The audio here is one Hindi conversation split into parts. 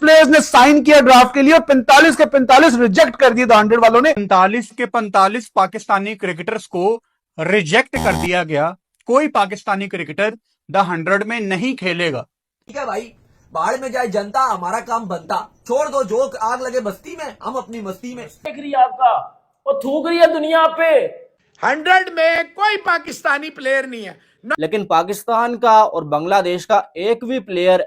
प्लेयर्स ने साइन किया ड्राफ्ट के लिए और 45 के 45 रिजेक्ट कर दिए द 100 वालों ने। 45 के 45 पाकिस्तानी क्रिकेटर्स को रिजेक्ट कर दिया गया। कोई पाकिस्तानी क्रिकेटर द 100 में नहीं खेलेगा। ठीक है भाई, बाढ़ में जाए जनता, हमारा काम बनता। छोड़ दो जोक, आग लगे बस्ती में, हम अपनी मस्ती में। देख रही है आपका और थूक रही है दुनिया पे। 100 में कोई पाकिस्तानी प्लेयर नहीं है। लेकिन पाकिस्तान का और बांग्लादेश का एक भी प्लेयर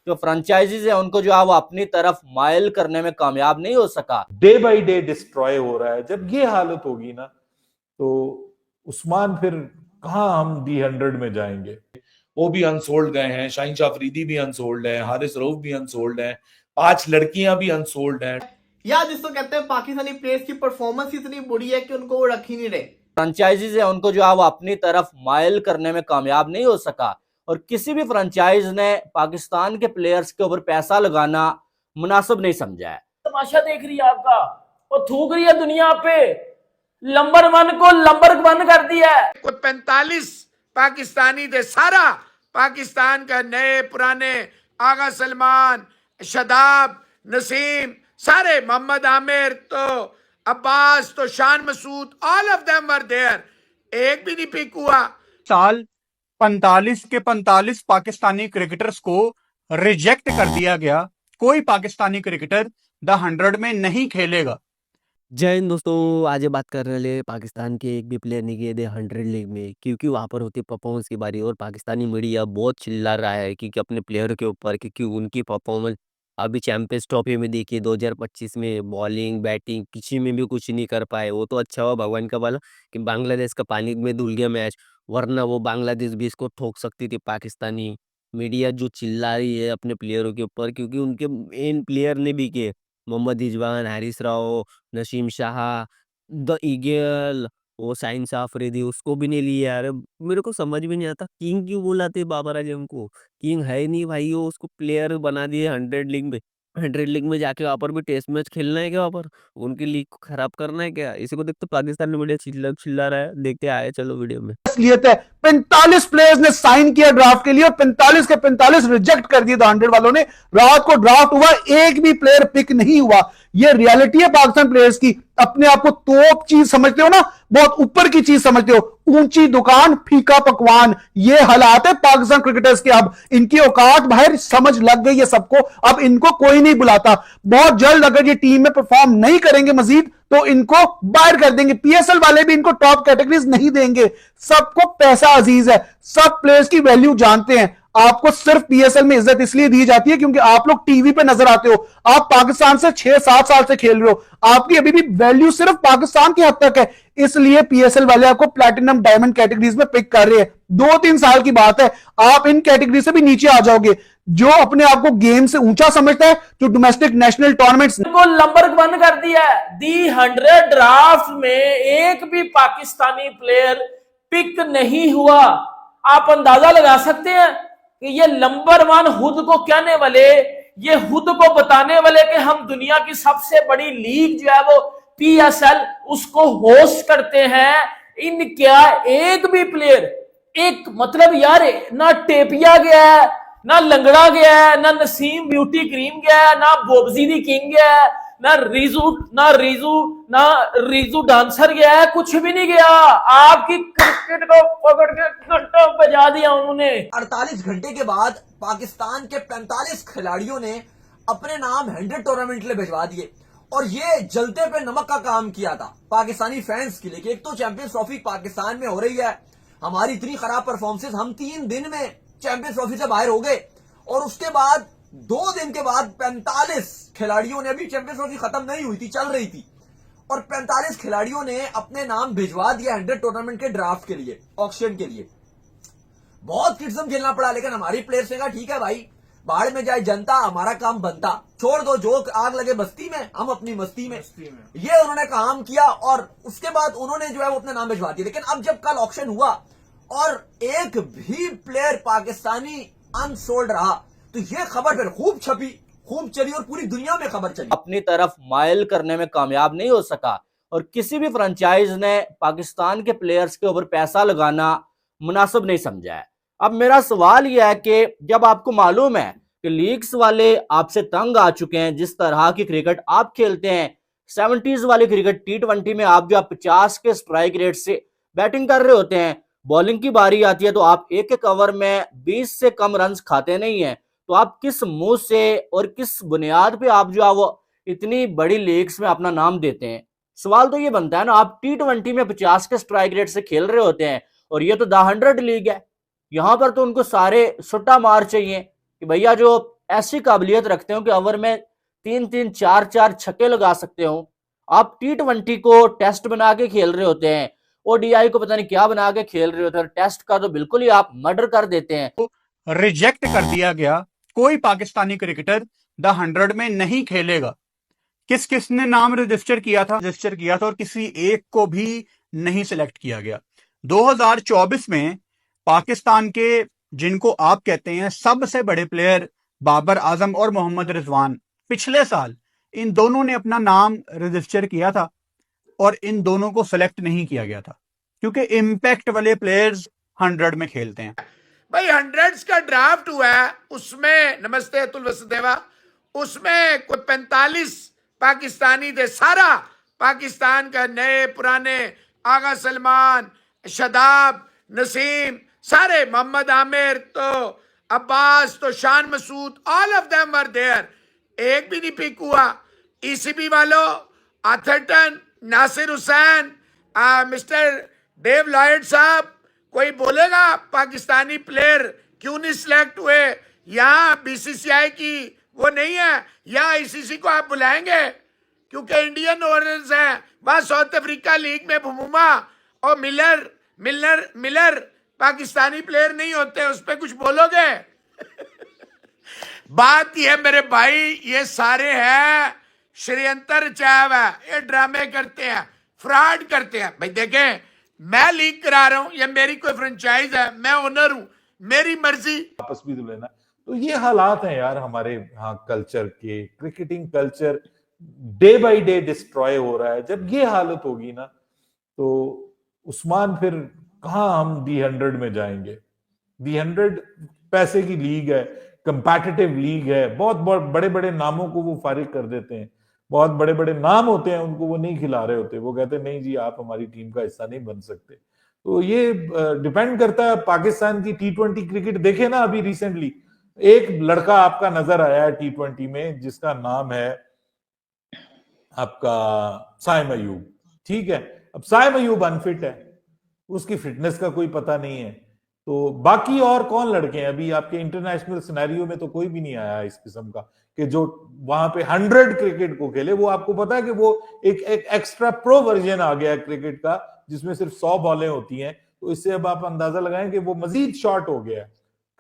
जो फ्रेंचाइजीज है उनको जो है वो अपनी तरफ माइल करने में कामयाब नहीं हो सका। डे बाय डे डिस्ट्रॉय हो रहा है। जब ये हालत होगी ना तो उस्मान फिर कहां हम D100 में जाएंगे। वो भी अनसोल्ड गए हैं, शाहीन शाह अफरीदी भी अनसोल्ड है, हारिस रऊफ भी अनसोल्ड है, 5 लड़कियां भी अनसोल्ड हैं। या जिसको कहते हैं पाकिस्तानी प्लेयर्स की परफॉर्मेंस इतनी बुरी है कि उनको वो रख ही नहीं रहे। फ्रेंचाइजीज है उनको जो है वो अपनी तरफ माइल करने में कामयाब नहीं हो सका और किसी भी फ्रेंचाइज ने पाकिस्तान के प्लेयर्स के ऊपर पैसा लगाना मुनासिब नहीं समझा है। तमाशा देख रही है आपका और थूक रही है दुनिया पे। नंबर 1 को नंबर 1 कर दिया है। कोई 45 पाकिस्तानी थे, सारा पाकिस्तान का, नए पुराने, आगा सलमान, शदाब, नसीम, सारे, मोहम्मद आमिर, तो अब्बास, तो Shan Masood, all of them were there. एक भी नहीं पिक हुआ। साल 45 के 45 पाकिस्तानी क्रिकेटर्स को रिजेक्ट कर दिया गया। कोई पाकिस्तानी क्रिकेटर द 100 में नहीं खेलेगा। जय हिंद दोस्तों, आज ये बात कर रहे हैं पाकिस्तान के एक भी प्लेयर नहीं गए थे 100 लीग में, क्योंकि वहाँ पर होती परफॉर्मेंस की बारी और पाकिस्तानी मीडिया बहुत चिल्ला रहा है क्योंकि अपने प्लेयर के ऊपर, क्योंकि उनकी परफॉर्मेंस अभी चैंपियंस ट्रॉफी में देखिए 2025 में बॉलिंग बैटिंग किसी में भी कुछ नहीं कर पाए। वो तो अच्छा हुआ भगवान का भला कि बांग्लादेश का पानी में धुल गया मैच, वरना वो बांग्लादेश भी इसको ठोक सकती थी। पाकिस्तानी मीडिया जो चिल्ला रही है अपने प्लेयरों के ऊपर, क्योंकि उनके मेन प्लेयर ने भी किए, मोहम्मद रिजवान, हारिस राव, नसीम शाह, द ईगल, वो शाहीन शाह अफरीदी, उसको भी नहीं लिया यार। मेरे को समझ में नहीं आता किंग क्यों बुलाते बाबर आजम को। किंग है नहीं भाई, वो उसको प्लेयर बना दिए 100 लीग में। 100 लीग में जाके वहाँ पर भी टेस्ट मैच खेलना है क्या? वहाँ पर उनकी लीग को खराब करना है क्या? इसी को देखते पाकिस्तान में मीडिया चिल्ला रहा है। देखते आए चलो वीडियो में। लिए थे 45 प्लेयर्स ने साइन किया ड्राफ्ट के लिए और 45 के 45 रिजेक्ट कर दिए द 100 वालों ने। रात को ड्राफ्ट हुआ, एक भी प्लेयर पिक नहीं हुआ। ये रियलिटी है पाकिस्तान प्लेयर्स की। अपने आप को तोप चीज समझते हो ना, बहुत ऊपर की चीज समझते हो, ऊंची दुकान फीका पकवान। ये हालात है पाकिस्तान क्रिकेटर्स के। अब इनकी औकात बाहर समझ लग गई है सबको। अब इनको कोई नहीं बुलाता। बहुत जल्द अगर ये टीम में परफॉर्म नहीं करेंगे मजीद तो इनको बाहर कर देंगे। पीएसएल वाले भी इनको टॉप कैटेगरीज नहीं देंगे। सबको पैसा अजीज है, सब प्लेयर्स की वैल्यू जानते हैं। आपको सिर्फ पीएसएल में इज्जत इसलिए दी जाती है क्योंकि आप लोग टीवी पे नजर आते हो। आप पाकिस्तान से 6-7 साल से खेल रहे हो, आपकी अभी भी वैल्यू सिर्फ पाकिस्तान की हद तक है, इसलिए पीएसएल वाले आपको प्लैटिनम डायमंड कैटेगरीज में पिक कर रहे हैं। 2-3 साल की बात है, आप इन कैटेगरी से भी नीचे आ जाओगे। जो अपने आप को गेम से ऊंचा समझता है, जो डोमेस्टिक नेशनल टूर्नामेंट्स को नंबर 1 कर दिया है। दी 100 ड्राफ्ट में एक भी पाकिस्तानी प्लेयर पिक नहीं हुआ। आप अंदाजा लगा सकते हैं कि ये नंबर 1 हुद को कहने वाले, ये हुद को बताने वाले कि हम दुनिया की सबसे बड़ी लीग जो है वो पीएसएल, उसको होस्ट करते हैं। इन क्या एक भी प्लेयर, एक मतलब यार, ना टेपिया गया है, ना लंगड़ा गया है, ना नसीम ब्यूटी क्रीम गया है, ना बोबजी दी किंग गया है, ना रीजू डांसर गया है, कुछ भी नहीं गया। आपकी क्रिकेट को पकड़ के घंटों बजा दिया उन्होंने। 48 घंटे के बाद पाकिस्तान के 45 खिलाड़ियों ने अपने नाम 100 टूर्नामेंट के लिए भिजवा दिए और ये जलते पे नमक का काम किया था पाकिस्तानी फैंस के लिए कि एक तो चैंपियंस ट्रॉफी पाकिस्तान में हो रही है, हमारी इतनी खराब परफॉर्मेंसेस, हम 3 दिन में चैंपियंस ट्रॉफी से बाहर हो गए और उसके बाद 2 दिन के बाद 45 खिलाड़ियों ने, अभी चैंपियंस ट्रॉफी खत्म नहीं हुई थी, चल रही थी, और 45 खिलाड़ियों ने अपने नाम भिजवा दिया 100 टूर्नामेंट के ड्राफ्ट के लिए, ऑक्शन के लिए। बहुत क्रिटिसिज्म झेलना पड़ा, लेकिन हमारी प्लेयर्स ने कहा ठीक है भाई, बाढ़ में जाए जनता, हमारा काम बनता। छोड़ दो जोक, आग लगे बस्ती में, हम अपनी मस्ती में। ये उन्होंने काम किया और उसके बाद उन्होंने जो है वो अपने नाम भिजवा दिया। लेकिन अब जब कल ऑक्शन हुआ और एक भी प्लेयर पाकिस्तानी अनसोल्ड रहा तो ये खबर फिर खूब छपी, खूब चली और पूरी दुनिया में खबर चली। अपनी तरफ माइल करने में कामयाब नहीं हो सका और किसी भी फ्रेंचाइज ने पाकिस्तान के प्लेयर्स के ऊपर पैसा लगाना मुनासिब नहीं समझा है। अब मेरा सवाल यह है कि जब आपको मालूम है कि लीग्स वाले आपसे तंग आ चुके हैं। जिस तरह की क्रिकेट आप खेलते हैं 70s वाली क्रिकेट, T20 में आप जो आप 50 के स्ट्राइक रेट से बैटिंग कर रहे होते हैं, बॉलिंग की बारी आती है तो आप एक एक ओवर में 20 से कम रन खाते नहीं हैं। तो आप किस मुंह से और किस बुनियाद पे आप जो है वो इतनी बड़ी लीग्स में अपना नाम देते हैं? सवाल तो ये बनता है ना, आप T20 में 50 के स्ट्राइक रेट से खेल रहे होते हैं और ये तो द 100 लीग है। यहां पर तो उनको सारे सुट्टा मार चाहिए कि भैया जो ऐसी काबिलियत रखते हो कि ओवर में 3-3 4-4 छक्के लगा सकते हो। आप T20 को टेस्ट बना के खेल रहे होते हैं, ओडीआई को पता नहीं क्या बना के खेल रहे होते हैं, टेस्ट का तो बिल्कुल ही आप मर्डर कर देते हैं। रिजेक्ट कर दिया गया। कोई पाकिस्तानी क्रिकेटर द 100 में नहीं खेलेगा। किस किस ने नाम रजिस्टर किया था और किसी एक को भी नहीं सिलेक्ट किया गया। 2024 में पाकिस्तान के जिनको आप कहते हैं सबसे बड़े प्लेयर बाबर आजम और मोहम्मद रिजवान, पिछले साल इन दोनों ने अपना नाम रजिस्टर किया था और इन दोनों को सिलेक्ट नहीं किया गया था क्योंकि इम्पैक्ट वाले प्लेयर्स 100 में खेलते हैं। भाई 100 का ड्राफ्ट हुआ है, उसमें नमस्ते अतुल वसुदेवा, उसमें कोई 45 पाकिस्तानी थे। सारा पाकिस्तान का नए पुराने, आगा सलमान, शदाब, नसीम, सारे मोहम्मद आमिर तो अब्बास तो Shan Masood, all of them were there. एक भी नहीं पिक हुआ। ईसीबी वालों, Atherton, Nasser Hussain, mister Dave Lloyd साहब, कोई बोलेगा पाकिस्तानी प्लेयर क्यों नहीं सिलेक्ट हुए? यहाँ बीसीसीआई की वो नहीं है, यहाँ आईसीसी को आप बुलाएंगे क्योंकि इंडियन ओनर्स हैं। वहां साउथ अफ्रीका लीग में भुमुमा और मिलर पाकिस्तानी प्लेयर नहीं होते, उस पर कुछ बोलोगे? बात यह है मेरे भाई, ये सारे हैं षड्यंत्र रचाया हुआ है, ये ड्रामे करते हैं, फ्रॉड करते हैं। भाई देखें, मैं लीग करा रहा हूं या मेरी कोई फ्रेंचाइज है, मैं ओनर हूं, मेरी मर्जी। वापस भी तो लेना। तो ये हालात हैं यार हमारे यहाँ कल्चर के। Cricketing culture day by day destroy हो रहा है। जब ये हालत होगी ना तो उस्मान फिर कहाँ हम दी 100 में जाएंगे? दी 100 पैसे की लीग है, कंपैटिटिव लीग है, बहुत बड़े बड़े नामों को वो फारिग कर देते हैं। बहुत बड़े बड़े नाम होते हैं, उनको वो नहीं खिला रहे होते। वो कहते हैं नहीं जी आप हमारी टीम का हिस्सा नहीं बन सकते। तो ये डिपेंड करता है। पाकिस्तान की T20 क्रिकेट देखे ना, अभी रिसेंटली एक लड़का आपका नजर आया है T20 में जिसका नाम है आपका साइम अयूब। ठीक है, अब साइम अयूब अनफिट है, उसकी फिटनेस का कोई पता नहीं है। तो बाकी और कौन लड़के हैं अभी आपके इंटरनेशनल सिनेरियो में? तो कोई भी नहीं आया इस किस्म का कि जो वहां पे 100 क्रिकेट को खेले। वो आपको पता है कि वो एक एक्स्ट्रा प्रो वर्जन आ गया है क्रिकेट का जिसमें सिर्फ 100 बॉलें होती हैं। तो इससे अब आप अंदाजा लगाएं कि वो मजीद शॉर्ट हो गया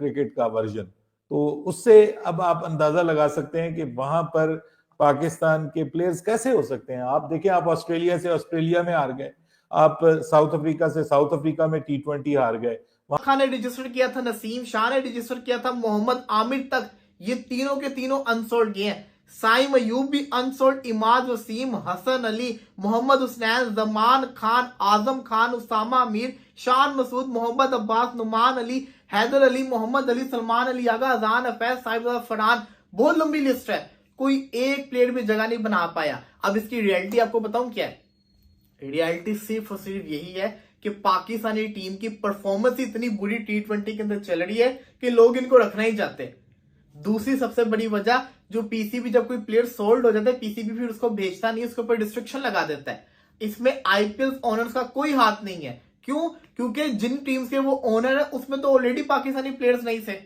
क्रिकेट का वर्जन। तो उससे अब आप अंदाजा लगा सकते हैं कि वहां पर पाकिस्तान के प्लेयर्स कैसे हो सकते हैं। आप देखें, आप ऑस्ट्रेलिया से ऑस्ट्रेलिया में हार गए, आप साउथ अफ्रीका से साउथ अफ्रीका में T20 हार गए। खान ने रजिस्टर किया था, नसीम शाह ने रजिस्टर किया था, मोहम्मद आमिर तक, ये तीनों के तीनों अनसोल्ड गए हैं। साइम अयूब भी अनसोल्ड, इमाद वसीम, हसन अली, मोहम्मद हुसैन, जमान खान, आजम खान, उसामा अमीर, शान मसूद, मोहम्मद अब्बास, नुमान अली, हैदर अली, मोहम्मद अली, सलमान अली आगा, अजान हफैज, साहिब फरहान। बहुत लंबी लिस्ट है, कोई एक प्लेयर भी जगह नहीं बना पाया। अब इसकी रियलिटी आपको बताऊं क्या है? रियलिटी सिर्फ और सिर्फ यही है कि पाकिस्तानी टीम की परफॉर्मेंस इतनी बुरी T20 के अंदर चल रही है कि लोग इनको रखना ही चाहते हैं। दूसरी सबसे बड़ी वजह, जो पीसीबी जब कोई प्लेयर सोल्ड हो जाता है, पीसीबी फिर उसको भेजता नहीं, उसके ऊपर डिस्ट्रिक्शन लगा देता है। इसमें आईपीएल ओनर्स का कोई हाथ नहीं है। क्यों? क्योंकि जिन टीम्स के वो ओनर है उसमें तो ऑलरेडी पाकिस्तानी प्लेयर्स नहीं थे।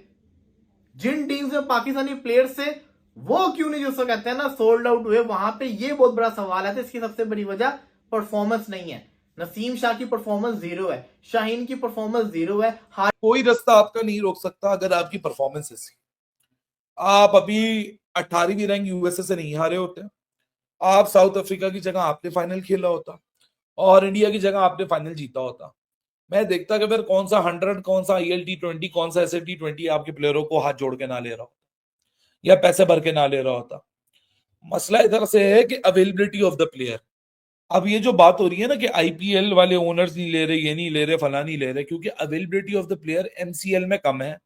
जिन टीम्स में पाकिस्तानी प्लेयर्स थे वो क्यों नहीं, जो कहते हैं ना, सोल्ड आउट हुए वहां पे, ये बहुत बड़ा सवाल है। तो इसकी सबसे बड़ी वजह परफॉर्मेंस नहीं है। नसीम शाह की परफॉर्मेंस 0 है, शाहीन की परफॉर्मेंस 0 है। कोई रास्ता आपका नहीं रोक सकता अगर आपकी परफॉर्मेंस ऐसी। आप अभी 18वीं रैंक यूएसए से नहीं हारे होते, आप साउथ अफ्रीका की जगह आपने फाइनल खेला होता और इंडिया की जगह आपने फाइनल जीता होता। मैं देखता कि फिर कौन सा 100, कौन सा IL T20, कौन सा SF T20 आपके प्लेयरों को हाथ जोड़ के ना ले रहा होता या पैसे भर के ना ले रहा होता। मसला इधर से है कि अवेलेबिलिटी ऑफ द प्लेयर। अब ये जो बात हो रही है ना कि IPL वाले ओनर्स नहीं ले रहे, ये नहीं ले रहे, फला नहीं ले रहे, क्योंकि availability of the player MCL में कम है